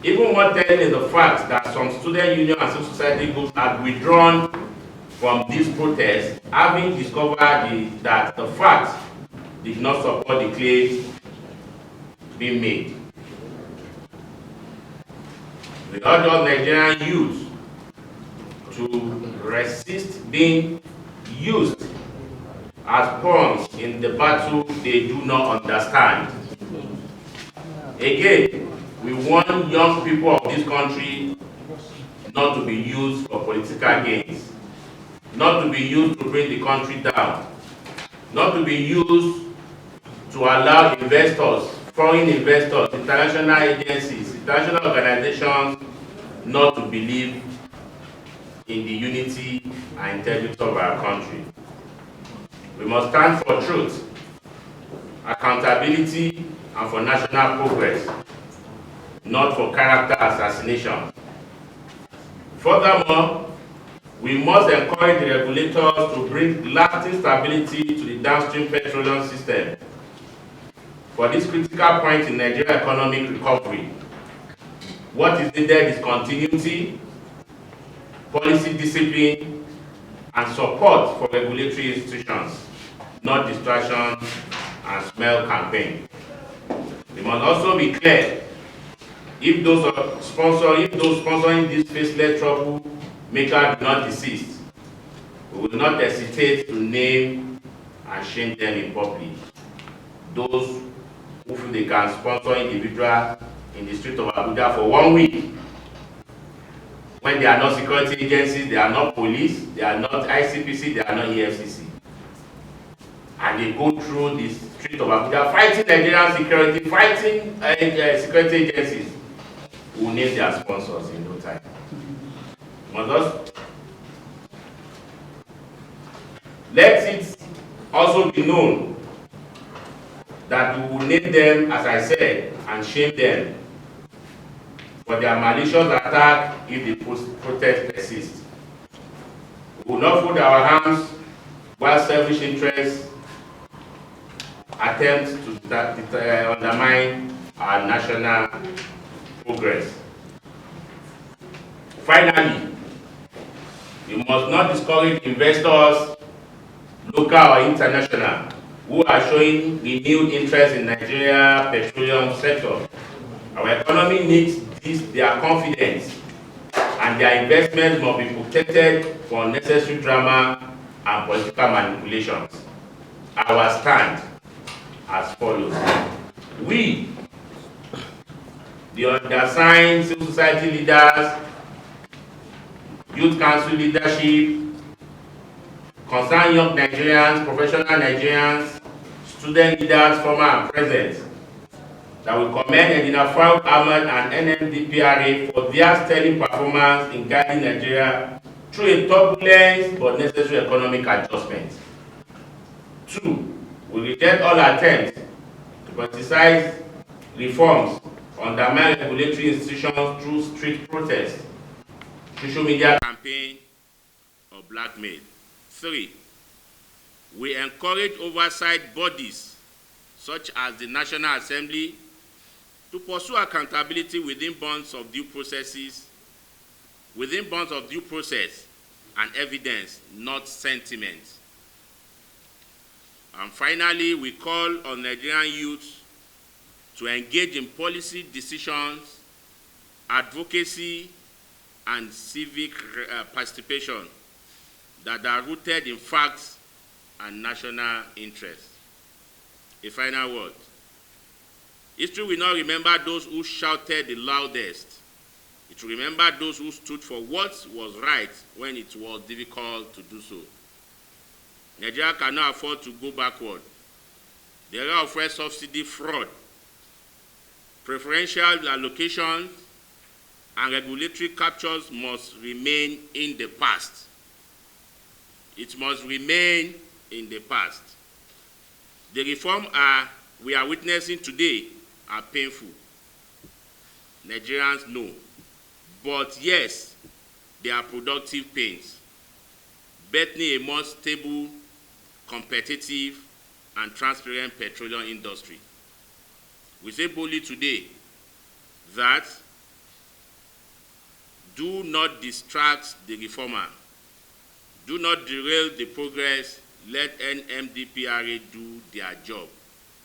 Even more telling is the fact that some student union and civil society groups have withdrawn from this protest, having discovered that the facts did not support the claims being made. We urge all Nigerian youth to resist being used as pawns in the battle they do not understand. Again, we want young people of this country not to be used for political gains, not to be used to bring the country down, not to be used to allow investors, foreign investors, international agencies, international organizations not to believe in the unity and integrity of our country. We must stand for truth, accountability, and for national progress, not for character assassination. Furthermore, we must encourage the regulators to bring lasting stability to the downstream petroleum system. For this critical point in Nigerian economic recovery, what is needed is continuity, policy discipline, and support for regulatory institutions, not distraction and smell campaign. We must also be clear, if those sponsoring this faceless troublemaker do not desist, we will not hesitate to name and shame them in public. Those who feel they can sponsor individuals in the street of Abuja for 1 week, when they are not security agencies, they are not police, they are not ICPC, they are not EFCC. And they go through the street of Abuja fighting Nigerian security, fighting security agencies who will name their sponsors in no time. Let it also be known that we will name them, as I said, and shame them for their malicious attack if the protest persists. We will not fold our hands while selfish interests attempt to undermine our national progress. Finally, we must not discourage investors, local or international, who are showing renewed interest in Nigeria petroleum sector. Our economy needs their confidence, and their investments must be protected from unnecessary drama and political manipulations. Our stand as follows. We, the undersigned civil society leaders, youth council leadership, concerned young Nigerians, professional Nigerians, student leaders, former and present, that will commend Engineer Farouk Ahmed and NMDPRA for their sterling performance in guiding Nigeria through a turbulent but necessary economic adjustment. 2, we reject all attempts to politicize reforms, undermine regulatory institutions through street protests, social media campaign, or blackmail. 3, we encourage oversight bodies such as the National Assembly to pursue accountability within bounds of due process and evidence, not sentiment. And finally, we call on Nigerian youth to engage in policy decisions, advocacy, and civic participation that are rooted in facts and national interest. A final word. History will not remember those who shouted the loudest. It will remember those who stood for what was right when it was difficult to do so. Nigeria cannot afford to go backward. The era of fuel subsidy fraud, preferential allocations, and regulatory captures must remain in the past. It must remain in the past. The reforms we are witnessing today are painful. Nigerians know. But yes, they are productive pains, bettering a more stable, competitive, and transparent petroleum industry. We say boldly today that Do not distract the reformer. Do not derail the progress. Let NMDPRA do their job.